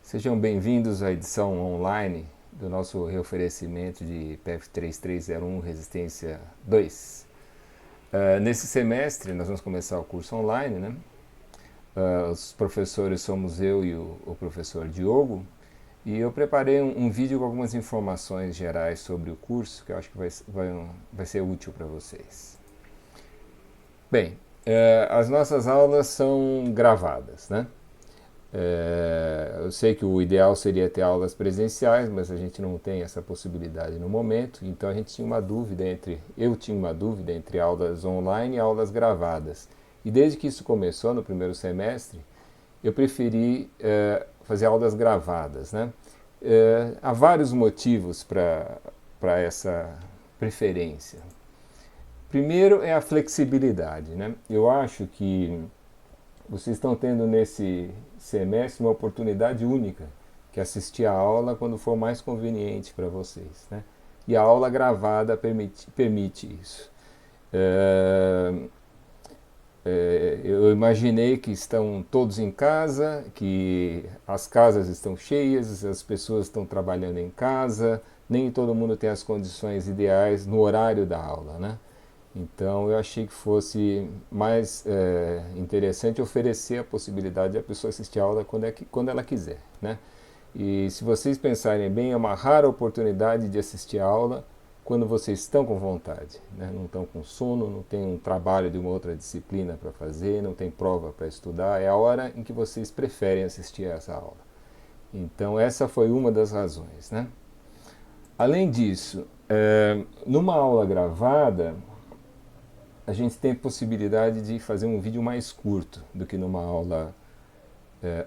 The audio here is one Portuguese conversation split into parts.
Sejam bem-vindos à edição online do nosso reoferecimento de PF 3301 Resistência 2. Nesse semestre nós vamos começar o curso online, né? Os professores somos eu e o professor Diogo, e eu preparei um vídeo com algumas informações gerais sobre o curso que eu acho que vai ser útil para vocês. Bem, as nossas aulas são gravadas, né? Eu sei que o ideal seria ter aulas presenciais, mas a gente não tem essa possibilidade no momento, então eu tinha uma dúvida entre aulas online e aulas gravadas. E desde que isso começou no primeiro semestre, eu preferi fazer aulas gravadas, né? Há vários motivos para essa preferência. Primeiro é a flexibilidade, né? Eu acho que vocês estão tendo nesse semestre uma oportunidade única, que é assistir a aula quando for mais conveniente para vocês, né? E a aula gravada permite isso. Eu imaginei que estão todos em casa, que as casas estão cheias, as pessoas estão trabalhando em casa, nem todo mundo tem as condições ideais no horário da aula, né? Então eu achei que fosse mais interessante oferecer a possibilidade de a pessoa assistir a aula quando ela quiser, né? E se vocês pensarem bem, é uma rara oportunidade de assistir a aula quando vocês estão com vontade, né? Não estão com sono, não tem um trabalho de uma outra disciplina para fazer, não tem prova para estudar, é a hora em que vocês preferem assistir a essa aula. Então essa foi uma das razões, né? Além disso, numa aula gravada, a gente tem possibilidade de fazer um vídeo mais curto do que numa aula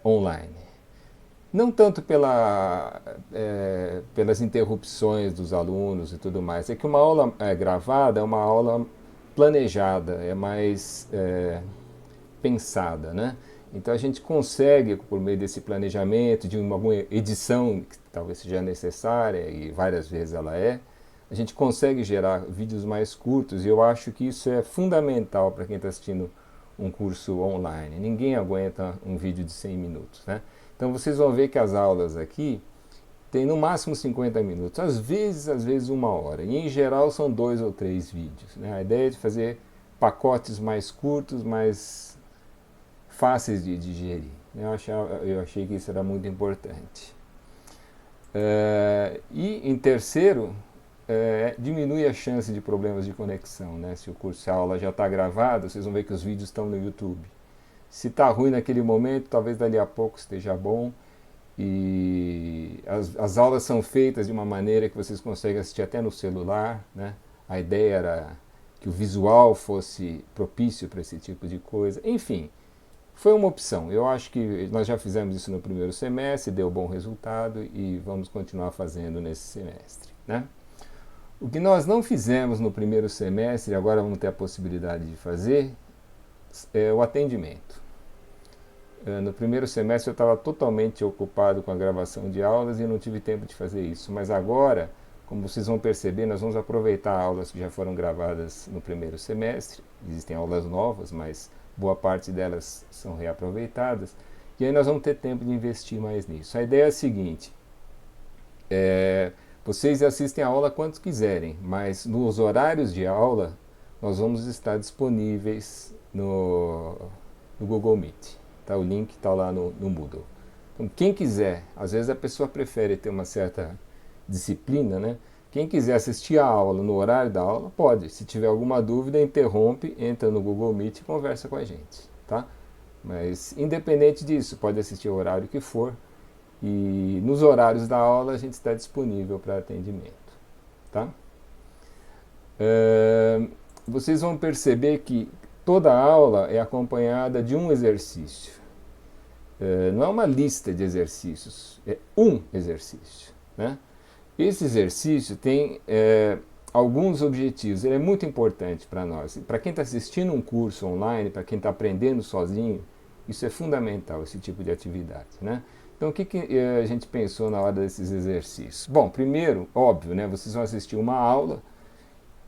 online. Não tanto pelas interrupções dos alunos e tudo mais, é que uma aula gravada é uma aula planejada, é mais pensada, né? Então a gente consegue, por meio desse planejamento, de alguma edição que talvez seja necessária, e várias vezes ela a gente consegue gerar vídeos mais curtos, e eu acho que isso é fundamental para quem está assistindo um curso online. Ninguém aguenta um vídeo de 100 minutos, né? Então vocês vão ver que as aulas aqui tem no máximo 50 minutos, às vezes uma hora, e em geral são 2 ou 3 vídeos, né? A ideia é de fazer pacotes mais curtos, mais fáceis de digerir. Eu achei que isso era muito importante. E em terceiro, diminui a chance de problemas de conexão, né? Se a aula já está gravada, vocês vão ver que os vídeos estão no YouTube. Se está ruim naquele momento, talvez dali a pouco esteja bom. E as aulas são feitas de uma maneira que vocês conseguem assistir até no celular, né? A ideia era que o visual fosse propício para esse tipo de coisa. Enfim, foi uma opção. Eu acho que nós já fizemos isso no primeiro semestre, deu bom resultado e vamos continuar fazendo nesse semestre, né? O que nós não fizemos no primeiro semestre, e agora vamos ter a possibilidade de fazer, é o atendimento. No primeiro semestre eu estava totalmente ocupado com a gravação de aulas e não tive tempo de fazer isso. Mas agora, como vocês vão perceber, nós vamos aproveitar aulas que já foram gravadas no primeiro semestre. Existem aulas novas, mas boa parte delas são reaproveitadas. E aí nós vamos ter tempo de investir mais nisso. A ideia é a seguinte: vocês assistem a aula quantos quiserem, mas nos horários de aula nós vamos estar disponíveis no Google Meet. Tá? O link está lá no Moodle. Então, quem quiser, às vezes a pessoa prefere ter uma certa disciplina, né? Quem quiser assistir a aula no horário da aula, pode. Se tiver alguma dúvida, interrompe, entra no Google Meet e conversa com a gente. Tá? Mas, independente disso, pode assistir o horário que for. E nos horários da aula a gente está disponível para atendimento. Tá? Vocês vão perceber que toda aula é acompanhada de um exercício. Não é uma lista de exercícios, é um exercício, né? Esse exercício tem alguns objetivos, ele é muito importante para nós. Para quem está assistindo um curso online, para quem está aprendendo sozinho, isso é fundamental, esse tipo de atividade, né? Então o que a gente pensou na hora desses exercícios? Bom, primeiro, óbvio, né? Vocês vão assistir uma aula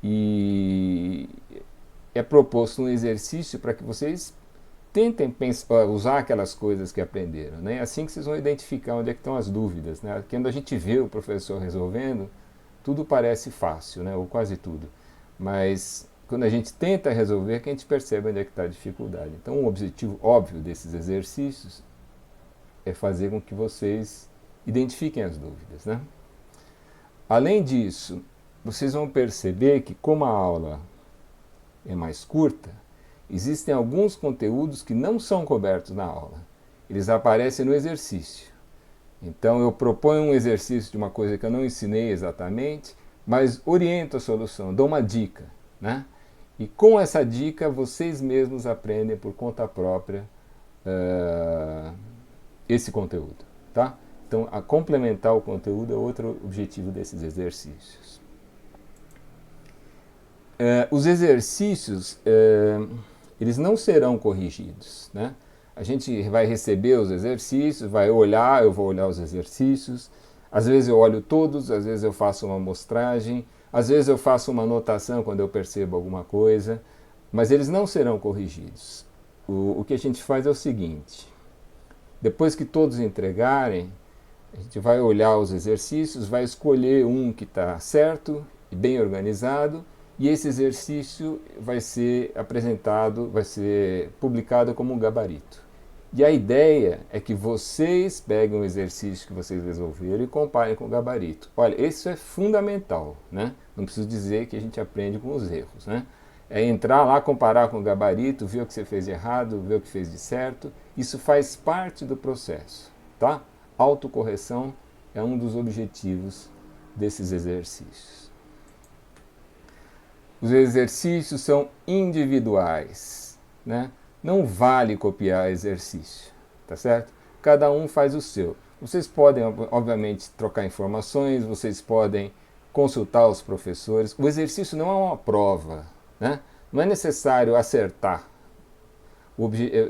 e é proposto um exercício para que vocês tentem usar aquelas coisas que aprenderam, né? É assim que vocês vão identificar onde é que estão as dúvidas, né? Quando a gente vê o professor resolvendo, tudo parece fácil, né? Ou quase tudo. Mas quando a gente tenta resolver, que a gente percebe onde é que está a dificuldade. Então, o objetivo óbvio desses exercícios é fazer com que vocês identifiquem as dúvidas, né? Além disso, vocês vão perceber que, como a aula é mais curta, existem alguns conteúdos que não são cobertos na aula. Eles aparecem no exercício. Então eu proponho um exercício de uma coisa que eu não ensinei exatamente, mas oriento a solução, dou uma dica, né? E com essa dica vocês mesmos aprendem por conta própria esse conteúdo, tá? Então a complementar o conteúdo é outro objetivo desses exercícios. Os exercícios eles não serão corrigidos, né? A gente vai receber os exercícios, vai olhar, eu vou olhar os exercícios, às vezes eu olho todos, às vezes eu faço uma amostragem, às vezes eu faço uma anotação quando eu percebo alguma coisa, mas eles não serão corrigidos. O que a gente faz é o seguinte, depois que todos entregarem, a gente vai olhar os exercícios, vai escolher um que está certo e bem organizado, e esse exercício vai ser apresentado, vai ser publicado como um gabarito. E a ideia é que vocês peguem o exercício que vocês resolveram e comparem com o gabarito. Olha, isso é fundamental, né? Não preciso dizer que a gente aprende com os erros, né? É entrar lá, comparar com o gabarito, ver o que você fez de errado, ver o que fez de certo. Isso faz parte do processo, tá? Autocorreção é um dos objetivos desses exercícios. Os exercícios são individuais, né? Não vale copiar exercício, tá certo? Cada um faz o seu. Vocês podem, obviamente, trocar informações, vocês podem consultar os professores. O exercício não é uma prova, né? Não é necessário acertar,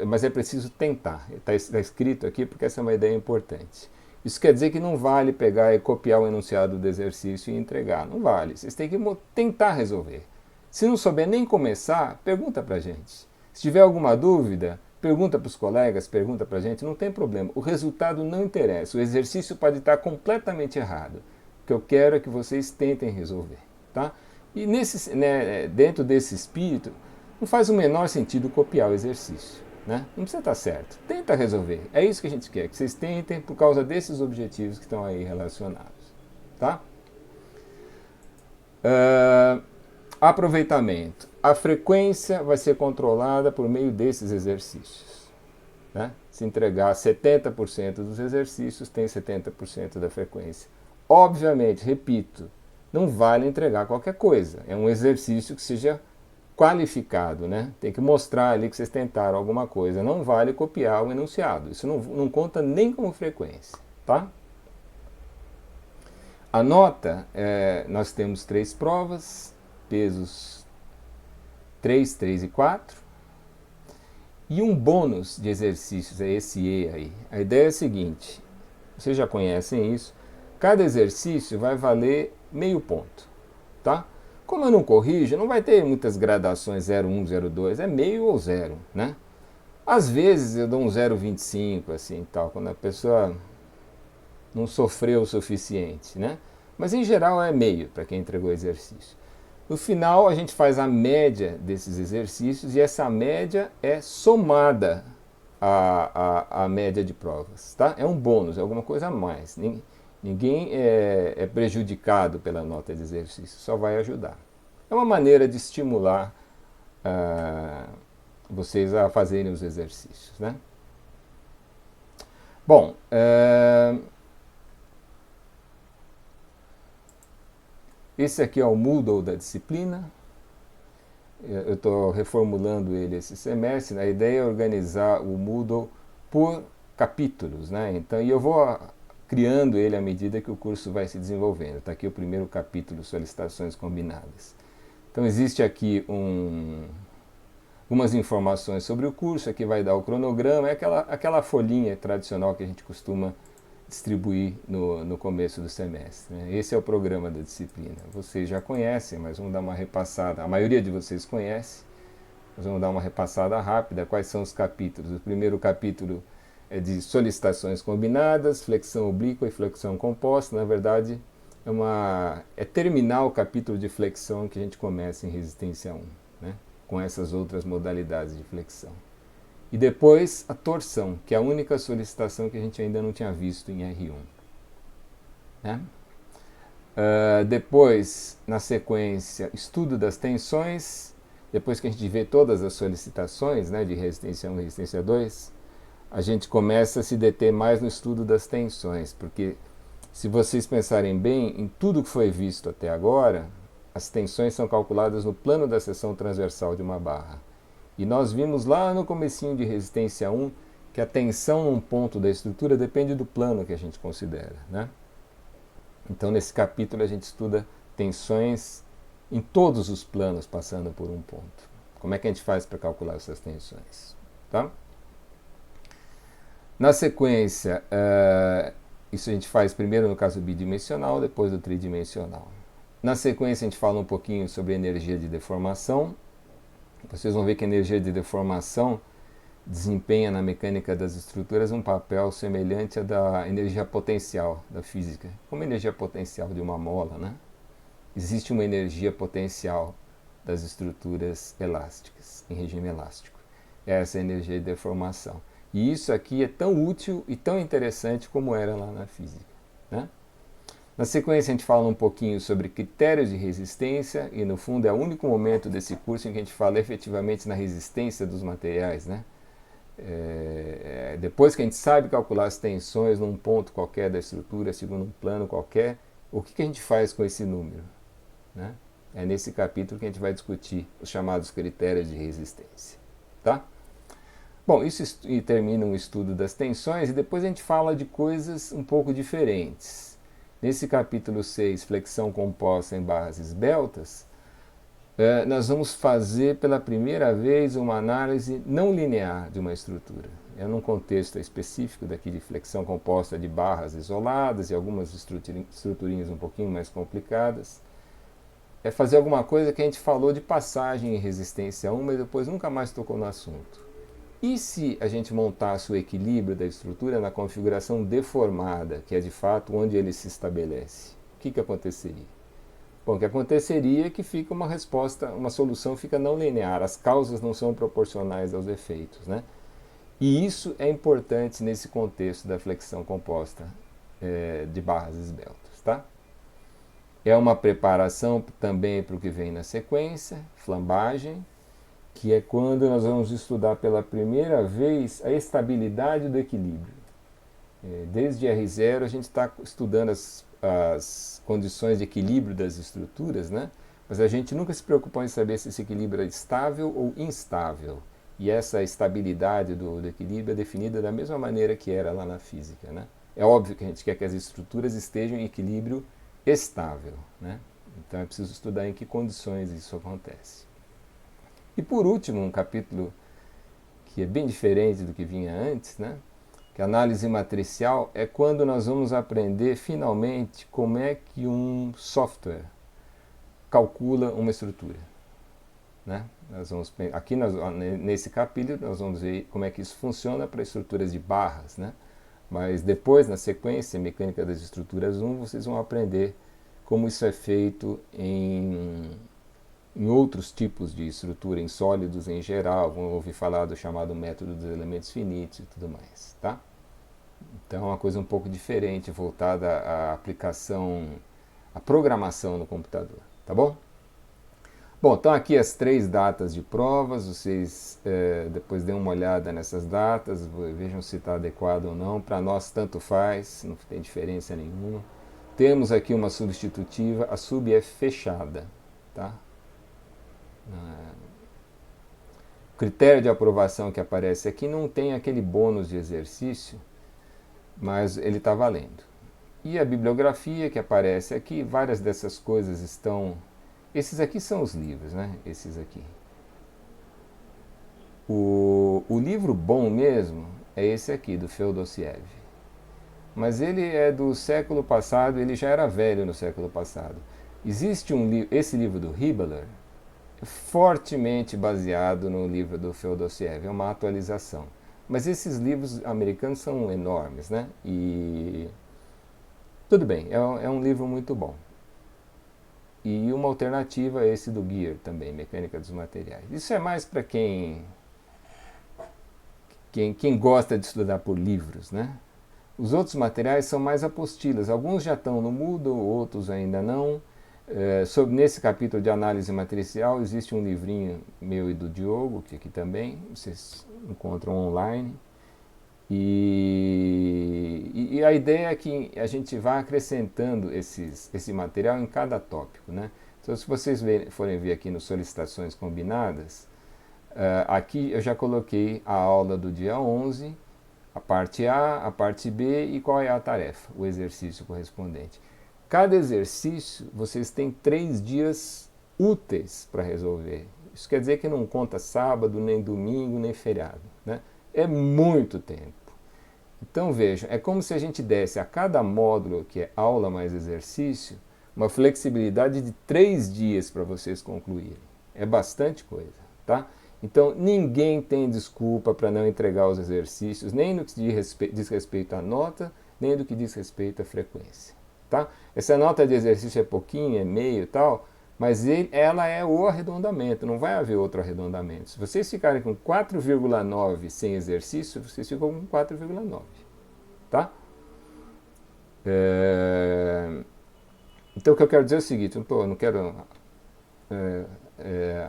mas é preciso tentar. Está escrito aqui porque essa é uma ideia importante. Isso quer dizer que não vale pegar e copiar o enunciado do exercício e entregar. Não vale. Vocês têm que tentar resolver. Se não souber nem começar, pergunta para a gente. Se tiver alguma dúvida, pergunta para os colegas, pergunta para a gente, não tem problema. O resultado não interessa. O exercício pode estar completamente errado. O que eu quero é que vocês tentem resolver, tá? E dentro desse espírito, não faz o menor sentido copiar o exercício, né? Não precisa estar certo. Tenta resolver. É isso que a gente quer, que vocês tentem por causa desses objetivos que estão aí relacionados, tá? Aproveitamento. A frequência vai ser controlada por meio desses exercícios, né? Se entregar 70% dos exercícios, tem 70% da frequência. Obviamente, repito, não vale entregar qualquer coisa. É um exercício que seja qualificado, né? Tem que mostrar ali que vocês tentaram alguma coisa. Não vale copiar o enunciado. Isso não conta nem como frequência, tá? A nota, nós temos 3 provas, pesos 3, 3 e 4. E um bônus de exercícios é esse E aí. A ideia é a seguinte, vocês já conhecem isso, cada exercício vai valer meio ponto, tá? Como eu não corrijo, não vai ter muitas gradações 0,1, 0,2, é meio ou zero, né? Às vezes eu dou um 0,25, assim, tal, quando a pessoa não sofreu o suficiente, né? Mas em geral é meio para quem entregou o exercício. No final a gente faz a média desses exercícios e essa média é somada à média de provas, tá? É um bônus, é alguma coisa a mais. Ninguém é prejudicado pela nota de exercício, só vai ajudar. É uma maneira de estimular vocês a fazerem os exercícios, né? Bom, esse aqui é o Moodle da disciplina. Eu estou reformulando ele esse semestre. A ideia é organizar o Moodle por capítulos, né? Então, e eu vou criando ele à medida que o curso vai se desenvolvendo. Está aqui o primeiro capítulo, solicitações combinadas. Então existe aqui algumas informações sobre o curso, aqui vai dar o cronograma, é aquela folhinha tradicional que a gente costuma distribuir no começo do semestre, né? Esse é o programa da disciplina. Vocês já conhecem, mas vamos dar uma repassada. A maioria de vocês conhece, Nós vamos dar uma repassada rápida. Quais são os capítulos? O primeiro capítulo é de solicitações combinadas, flexão oblíqua e flexão composta. Na verdade, é terminar o capítulo de flexão que a gente começa em resistência 1, né? Com essas outras modalidades de flexão. E depois a torção, que é a única solicitação que a gente ainda não tinha visto em R1. Né? Depois, na sequência, estudo das tensões. Depois que a gente vê todas as solicitações, né, de resistência 1 e resistência 2, a gente começa a se deter mais no estudo das tensões, porque se vocês pensarem bem em tudo que foi visto até agora, as tensões são calculadas no plano da seção transversal de uma barra. E nós vimos lá no comecinho de resistência 1 que a tensão num ponto da estrutura depende do plano que a gente considera, né? Então nesse capítulo a gente estuda tensões em todos os planos passando por um ponto. Como é que a gente faz para calcular essas tensões? Tá? Na sequência, isso a gente faz primeiro no caso bidimensional, depois do tridimensional. Na sequência a gente fala um pouquinho sobre energia de deformação. Vocês vão ver que a energia de deformação desempenha na mecânica das estruturas um papel semelhante à da energia potencial da física. Como a energia potencial de uma mola, né? Existe uma energia potencial das estruturas elásticas, em regime elástico. Essa é a energia de deformação. E isso aqui é tão útil e tão interessante como era lá na física, né? Na sequência a gente fala um pouquinho sobre critérios de resistência e no fundo é o único momento desse curso em que a gente fala efetivamente na resistência dos materiais, né? Depois que a gente sabe calcular as tensões num ponto qualquer da estrutura, segundo um plano qualquer, o que a gente faz com esse número, né? É nesse capítulo que a gente vai discutir os chamados critérios de resistência, tá? Bom, isso termina um estudo das tensões e depois a gente fala de coisas um pouco diferentes. Nesse capítulo 6, flexão composta em barras esbeltas, nós vamos fazer pela primeira vez uma análise não linear de uma estrutura. É num contexto específico daqui de flexão composta de barras isoladas e algumas estruturinhas um pouquinho mais complicadas. É fazer alguma coisa que a gente falou de passagem em resistência 1, mas depois nunca mais tocou no assunto. E se a gente montasse o equilíbrio da estrutura na configuração deformada, que é de fato onde ele se estabelece? O que aconteceria? Bom, o que aconteceria é que fica uma resposta, uma solução fica não linear, as causas não são proporcionais aos efeitos, né? E isso é importante nesse contexto da flexão composta de barras esbeltas, tá? É uma preparação também para o que vem na sequência, flambagem, que é quando nós vamos estudar pela primeira vez a estabilidade do equilíbrio. Desde R0 a gente está estudando as condições de equilíbrio das estruturas, né? Mas a gente nunca se preocupou em saber se esse equilíbrio é estável ou instável. E essa estabilidade do equilíbrio é definida da mesma maneira que era lá na física, né? É óbvio que a gente quer que as estruturas estejam em equilíbrio estável, né? Então é preciso estudar em que condições isso acontece. E por último, um capítulo que é bem diferente do que vinha antes, né? Que a análise matricial é quando nós vamos aprender finalmente como é que um software calcula uma estrutura, né? Nesse capítulo nós vamos ver como é que isso funciona para estruturas de barras, né? Mas depois, na sequência, mecânica das estruturas 1, vocês vão aprender como isso é feito em outros tipos de estrutura, em sólidos em geral. Vão ouvir falar do chamado método dos elementos finitos e tudo mais, tá? Então é uma coisa um pouco diferente, voltada à aplicação, à programação no computador, tá bom? Bom, então aqui as 3 datas de provas, vocês depois dêem uma olhada nessas datas, vejam se está adequado ou não. Para nós tanto faz, não tem diferença nenhuma. Temos aqui uma substitutiva, a sub é fechada, tá? O critério de aprovação que aparece aqui não tem aquele bônus de exercício, mas ele está valendo. E a bibliografia que aparece aqui, várias dessas coisas estão... Esses aqui são os livros, né? Esses aqui. O livro bom mesmo é esse aqui, do Feodosiev. Mas ele é do século passado, ele já era velho no século passado. Existe esse livro do Hibbeler, fortemente baseado no livro do Feodossiev, é uma atualização. Mas esses livros americanos são enormes, né? E tudo bem, é um livro muito bom. E uma alternativa é esse do Gear também, Mecânica dos Materiais. Isso é mais para quem gosta de estudar por livros, né? Os outros materiais são mais apostilas. Alguns já estão no Moodle, outros ainda não. Nesse capítulo de análise matricial existe um livrinho meu e do Diogo, que aqui também vocês encontram online. E a ideia é que a gente vá acrescentando esse material em cada tópico, né? Então, se vocês forem ver aqui nos solicitações combinadas, aqui eu já coloquei a aula do dia 11, a parte A, a parte B e qual é a tarefa, o exercício correspondente. Cada exercício vocês têm 3 dias úteis para resolver. Isso quer dizer que não conta sábado, nem domingo, nem feriado, né? É muito tempo. Então vejam, é como se a gente desse a cada módulo, que é aula mais exercício, uma flexibilidade de 3 dias para vocês concluírem. É bastante coisa, tá? Então ninguém tem desculpa para não entregar os exercícios, nem no que diz respeito à nota, nem no que diz respeito à frequência, tá? Essa nota de exercício é pouquinho, é meio e tal, mas ela é o arredondamento, não vai haver outro arredondamento. Se vocês ficarem com 4,9 sem exercício, vocês ficam com 4,9, tá? Então o que eu quero dizer é o seguinte, não quero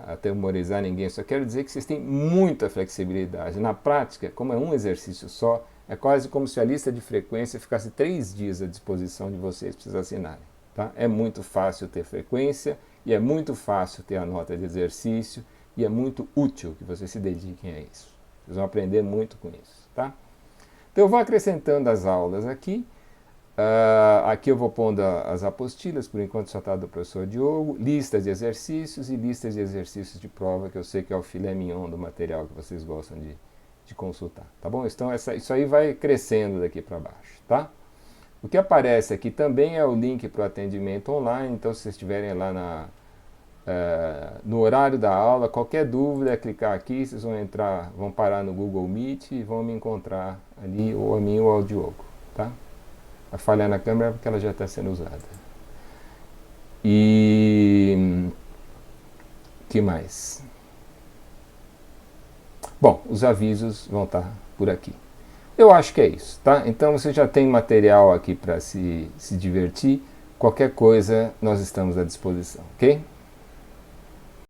atemorizar ninguém, só quero dizer que vocês têm muita flexibilidade. Na prática, como é um exercício só, é quase como se a lista de frequência ficasse 3 dias à disposição de vocês para vocês assinarem. Tá? É muito fácil ter frequência, e é muito fácil ter a nota de exercício, e é muito útil que vocês se dediquem a isso. Vocês vão aprender muito com isso. Tá? Então eu vou acrescentando as aulas aqui. Aqui eu vou pondo as apostilas, por enquanto só está do professor Diogo, listas de exercícios e listas de exercícios de prova, que eu sei que é o filé mignon do material que vocês gostam de consultar, tá bom? Então isso aí vai crescendo daqui para baixo, tá? O que aparece aqui também é o link para o atendimento online, então se vocês estiverem lá no horário da aula, qualquer dúvida é clicar aqui, vocês vão parar no Google Meet e vão me encontrar ali, ou a mim ou ao Diogo, tá? A falha na câmera é porque ela já está sendo usada. E que mais? Bom, os avisos vão estar por aqui. Eu acho que é isso, tá? Então você já tem material aqui para se divertir. Qualquer coisa nós estamos à disposição, ok?